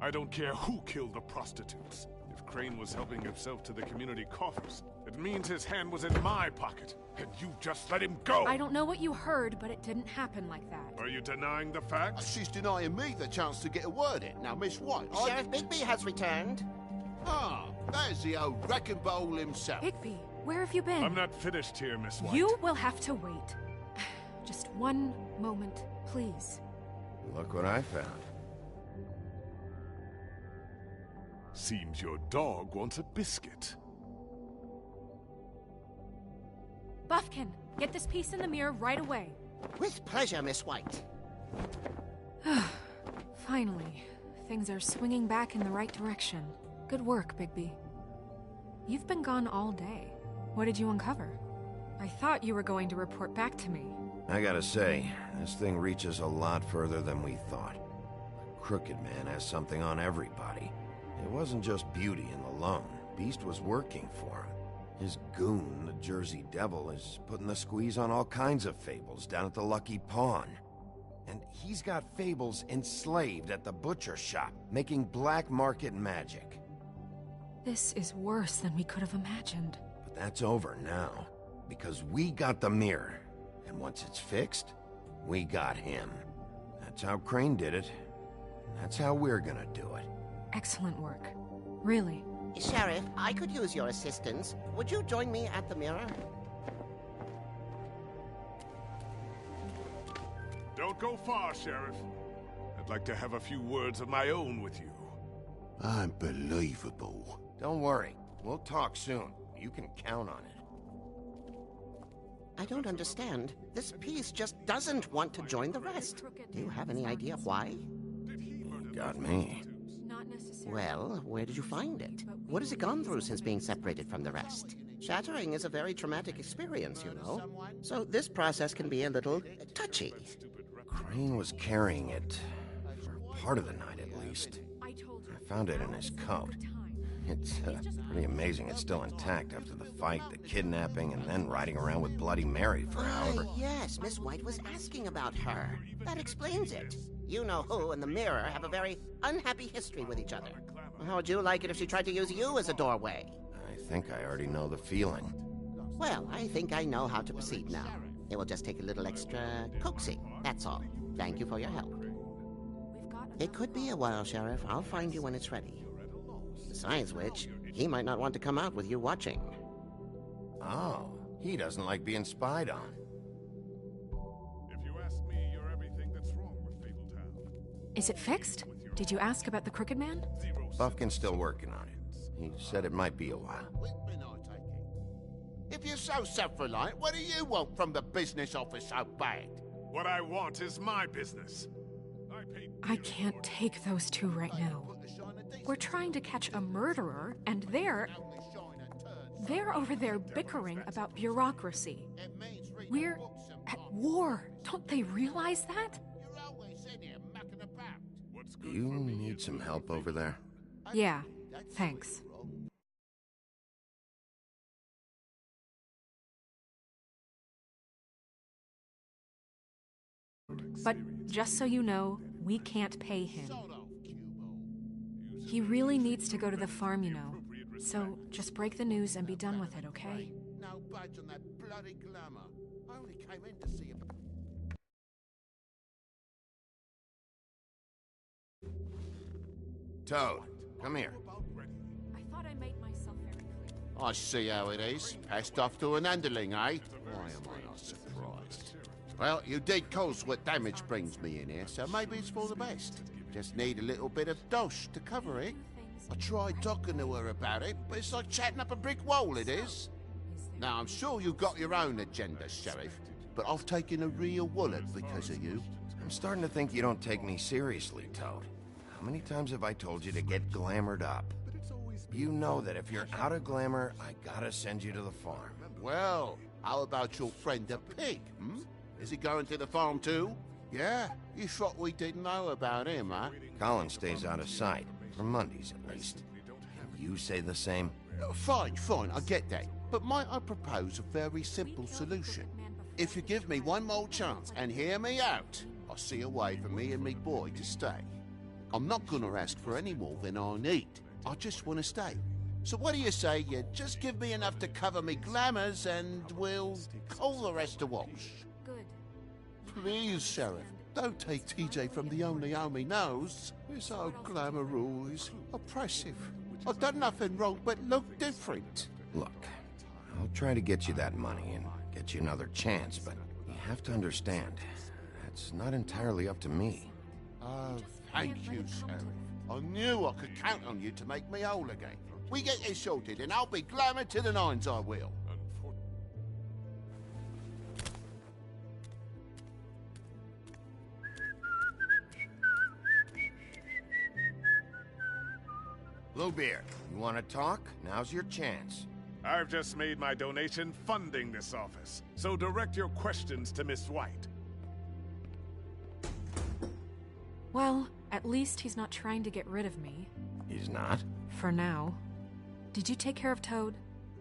I don't care who killed the prostitutes. If Crane was helping himself to the community coffers, it means his hand was in my pocket, and you just let him go! I don't know what you heard, but it didn't happen like that. Are you denying the facts? She's denying me the chance to get a word in. Now, Miss White... Sheriff Bigby has returned. Ah, there's the old wrecking bowl himself. Bigby, where have you been? I'm not finished here, Miss White. You will have to wait. Just one moment, please. Look what I found. Seems your dog wants a biscuit. Buffkin, get this piece in the mirror right away. With pleasure, Miss White. Finally. things are swinging back in the right direction. Good work, Bigby. You've been gone all day. What did you uncover? I thought you were going to report back to me. I gotta say, this thing reaches a lot further than we thought. The Crooked Man has something on everybody. It wasn't just Beauty and the Lone. Beast was working for him. His goon, the Jersey Devil, is putting the squeeze on all kinds of fables down at the Lucky Pawn. And he's got fables enslaved at the butcher shop, making black market magic. This is worse than we could have imagined. But that's over now, because we got the mirror. And once it's fixed, we got him. That's how Crane did it. That's how we're gonna do it. Excellent work. Really. Sheriff, I could use your assistance. Would you join me at the mirror? Don't go far, Sheriff. I'd like to have a few words of my own with you. Unbelievable. Don't worry. We'll talk soon. You can count on it. I don't understand. This piece just doesn't want to join the rest. Do you have any idea why? You got me. Well, where did you find it? What has it gone through since being separated from the rest? Shattering is a very traumatic experience, you know. So this process can be a little touchy. Crane was carrying it for part of the night, at least. I found it in his coat. It's pretty amazing it's still intact after the fight, the kidnapping, and then riding around with Bloody Mary for however... Yes, Miss White was asking about her. That explains it. You know who and the mirror have a very unhappy history with each other. How would you like it if she tried to use you as a doorway? I think I already know the feeling. Well, I think I know how to proceed now. It will just take a little extra coaxing, that's all. Thank you for your help. It could be a while, Sheriff. I'll find you when it's ready. Besides which, he might not want to come out with you watching. Oh, he doesn't like being spied on. If you ask me, you're everything that's wrong with Fabletown. Is it fixed? Did you ask about the Crooked Man? Buffkin's still working on it. He said it might be a while. If you're so self-reliant, what do you want from the business office so bad? What I want is my business. I can't take those two right now. We're trying to catch a murderer, and they're over there bickering about bureaucracy. We're at war. Don't they realize that? Do you need some help over there? Yeah, thanks. But just so you know, we can't pay him. He really needs to go to the farm, you know. So just break the news and be done with it, okay? No budge on that bloody glamour. I only came in to see him. Toad, come here. I thought I made myself very clear. I see how it is. Passed off to an underling, eh? Why am I not surprised? Well, you did cause what damage brings me in here, so maybe it's for the best. Just need a little bit of dosh to cover it. I tried talking to her about it, but it's like chatting up a brick wall, it is. Now, I'm sure you've got your own agenda, Sheriff, but I've taken a real wallet because of you. I'm starting to think you don't take me seriously, Toad. How many times have I told you to get glamored up? You know that if you're out of glamour, I gotta send you to the farm. Well, how about your friend the pig, hmm? Is he going to the farm too? Yeah? You thought we didn't know about him, huh? Colin stays out of sight, for Mondays at least. Can you say the same? Fine, I get that. But might I propose a very simple solution? If you give me one more chance and hear me out, I'll see a way for me and me boy to stay. I'm not gonna ask for any more than I need. I just want to stay. So what do you say you just give me enough to cover me glamours and we'll call the rest a wash? Good. Please, Sheriff, don't take TJ from the only home he knows. This old glamour rule is oppressive. I've done nothing wrong but look different. Look, I'll try to get you that money and get you another chance, but you have to understand, that's not entirely up to me. Oh, thank you, Sheriff. I knew I could count on you to make me whole again. We get this sorted and I'll be glamour to the nines, I will. Bluebeard, you want to talk? Now's your chance. I've just made my donation funding this office, so direct your questions to Miss White. Well, at least he's not trying to get rid of me. He's not? For now. Did you take care of Toad?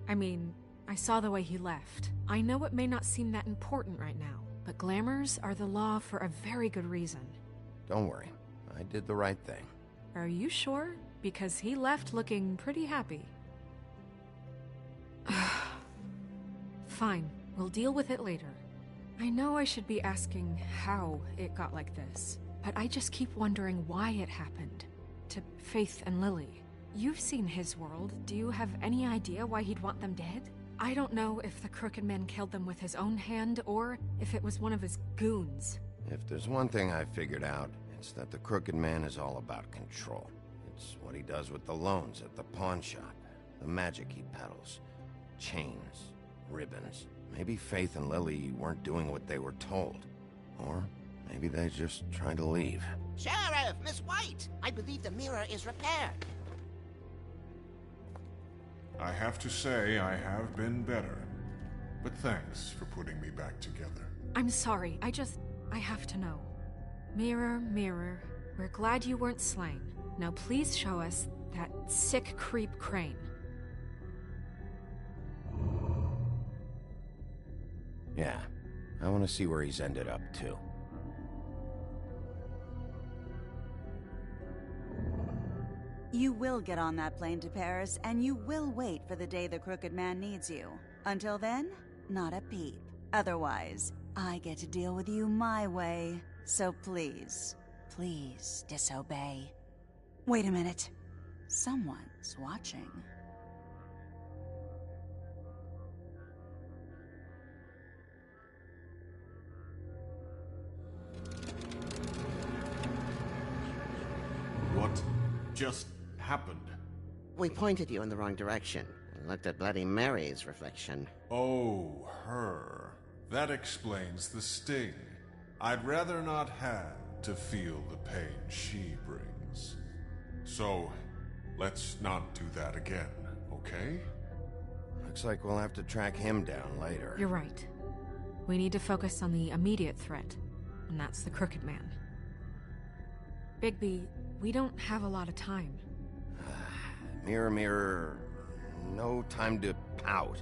I mean, I saw the way he left. I know it may not seem that important right now, but glamours are the law for a very good reason. Don't worry. I did the right thing. Are you sure? Because he left looking pretty happy. Fine, we'll deal with it later. I know I should be asking how it got like this, but I just keep wondering why it happened. To Faith and Lily. You've seen his world. Do you have any idea why he'd want them dead? I don't know if the Crooked Man killed them with his own hand, or if it was one of his goons. If there's one thing I figured out, it's that the Crooked Man is all about control. It's what he does with the loans at the pawn shop, the magic he peddles, chains, ribbons. Maybe Faith and Lily weren't doing what they were told. Or maybe they're just trying to leave. Sheriff, Miss White! I believe the mirror is repaired. I have to say I have been better. But thanks for putting me back together. I'm sorry, I have to know. Mirror, mirror, we're glad you weren't slain. Now please show us that sick creep Crane. Yeah, I want to see where he's ended up, too. You will get on that plane to Paris, and you will wait for the day the Crooked Man needs you. Until then, not a peep. Otherwise, I get to deal with you my way. So please, please disobey. Wait a minute. Someone's watching. What just happened? We pointed you in the wrong direction and looked at Bloody Mary's reflection. Oh, her. That explains the sting. I'd rather not have to feel the pain she brings. So, let's not do that again, okay? Looks like we'll have to track him down later. You're right. We need to focus on the immediate threat, and that's the Crooked Man. Bigby, we don't have a lot of time. Mirror, mirror, no time to pout.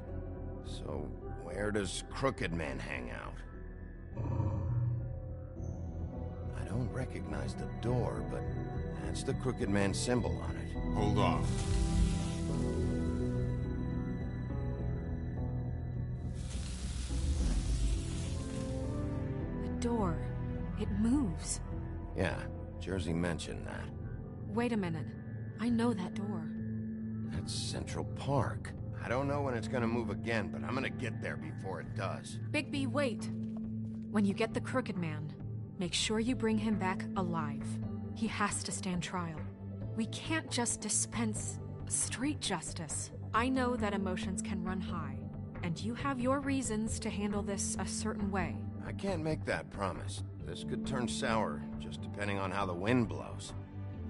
So, where does Crooked Man hang out? I don't recognize the door, but that's the Crooked Man symbol on it. Hold on. The door. It moves. Yeah, Jersey mentioned that. Wait a minute. I know that door. That's Central Park. I don't know when it's gonna move again, but I'm gonna get there before it does. Bigby, wait. When you get the Crooked Man, make sure you bring him back alive. He has to stand trial. We can't just dispense street justice. I know that emotions can run high, and you have your reasons to handle this a certain way. I can't make that promise. This could turn sour, just depending on how the wind blows.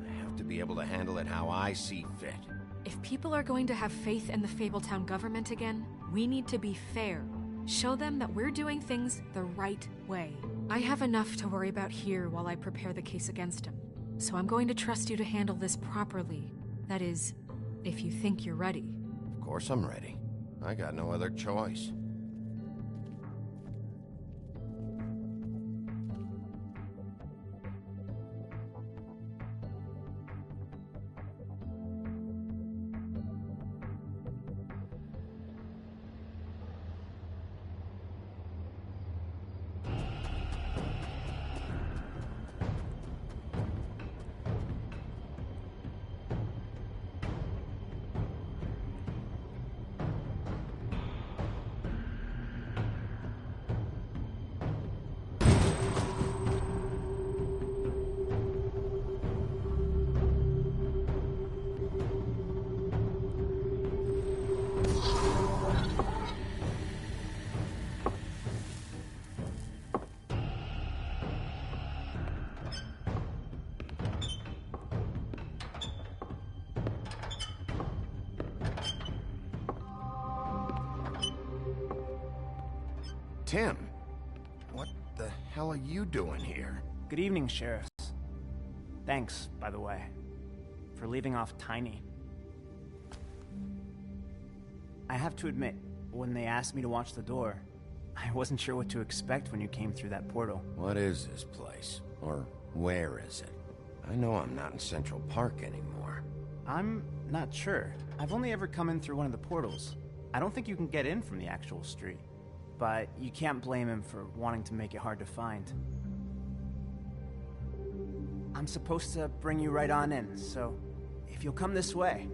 I have to be able to handle it how I see fit. If people are going to have faith in the Fabletown government again, we need to be fair. Show them that we're doing things the right way. I have enough to worry about here while I prepare the case against him. So I'm going to trust you to handle this properly. That is, if you think you're ready. Of course I'm ready. I got no other choice. Tim. What the hell are you doing here? Good evening, Sheriffs. Thanks, by the way, for leaving off Tiny. I have to admit, when they asked me to watch the door, I wasn't sure what to expect when you came through that portal. What is this place? Or where is it? I know I'm not in Central Park anymore. I'm not sure. I've only ever come in through one of the portals. I don't think you can get in from the actual street. But you can't blame him for wanting to make it hard to find. I'm supposed to bring you right on in, so if you'll come this way.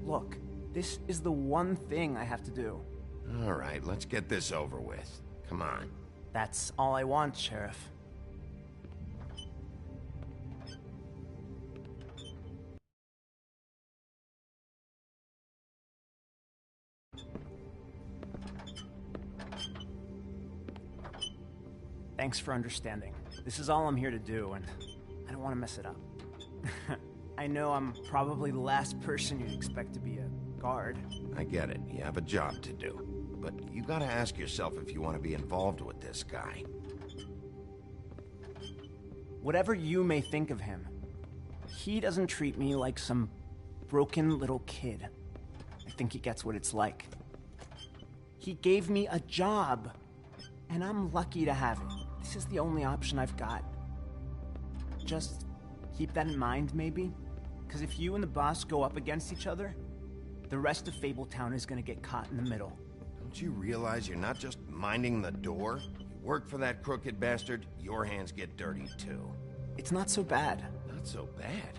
Look, this is the one thing I have to do. All right, let's get this over with. Come on. That's all I want, Sheriff. Thanks for understanding. This is all I'm here to do, and I don't want to mess it up. I know I'm probably the last person you'd expect to be a guard. I get it. You have a job to do. But you gotta ask yourself if you want to be involved with this guy. Whatever you may think of him, he doesn't treat me like some broken little kid. I think he gets what it's like. He gave me a job, and I'm lucky to have it. This is the only option I've got. Just keep that in mind, maybe? Because if you and the boss go up against each other, the rest of Fabletown is gonna get caught in the middle. Don't you realize you're not just minding the door? You work for that crooked bastard, your hands get dirty too. It's not so bad. Not so bad?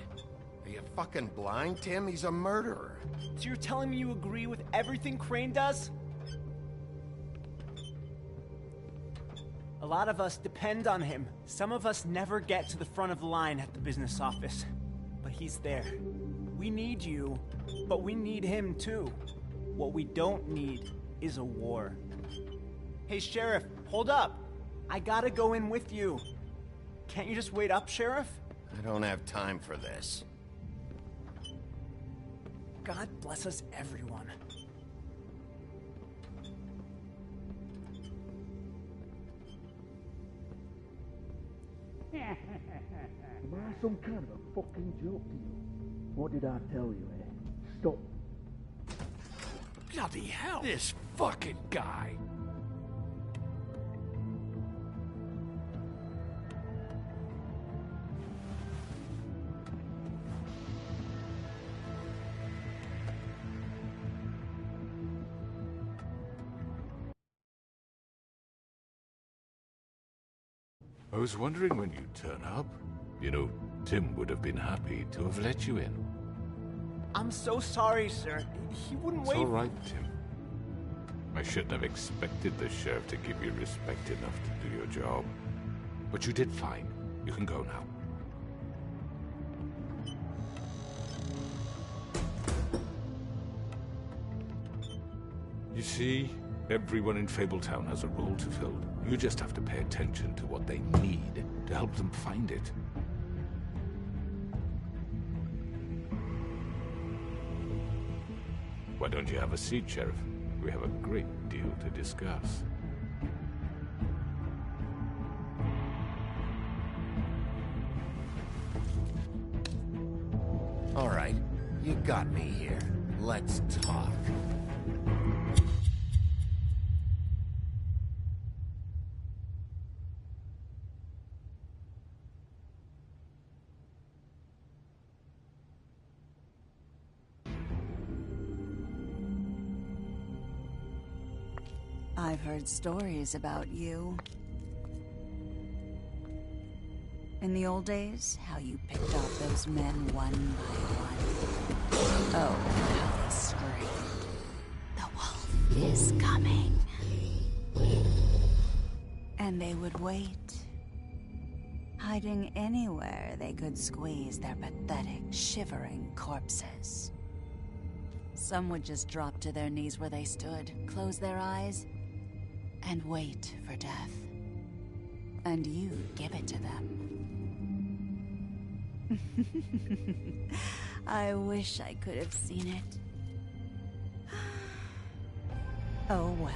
Are you fucking blind, Tim? He's a murderer. So you're telling me you agree with everything Crane does? A lot of us depend on him. Some of us never get to the front of the line at the business office. But he's there. We need you, but we need him too. What we don't need is a war. Hey, Sheriff, hold up. I gotta go in with you. Can't you just wait up, Sheriff? I don't have time for this. God bless us, everyone. Am I some kind of a fucking joke to you? What did I tell you, eh? Stop. Bloody hell! This fucking guy! I was wondering when you'd turn up. You know, Tim would have been happy to have let you in. I'm so sorry, sir. He wouldn't wait. It's all right, Tim. I shouldn't have expected the sheriff to give you respect enough to do your job. But you did fine. You can go now. You see, everyone in Fabletown has a role to fill. You just have to pay attention to what they need to help them find it. Why don't you have a seat, Sheriff? We have a great deal to discuss. All right, you got me here. Let's talk. I've heard stories about you. In the old days, how you picked off those men one by one. Oh, how they screamed. The wolf is coming. And they would wait, hiding anywhere they could squeeze their pathetic, shivering corpses. Some would just drop to their knees where they stood, close their eyes, and wait for death. And you'd give it to them. I wish I could have seen it. Oh well.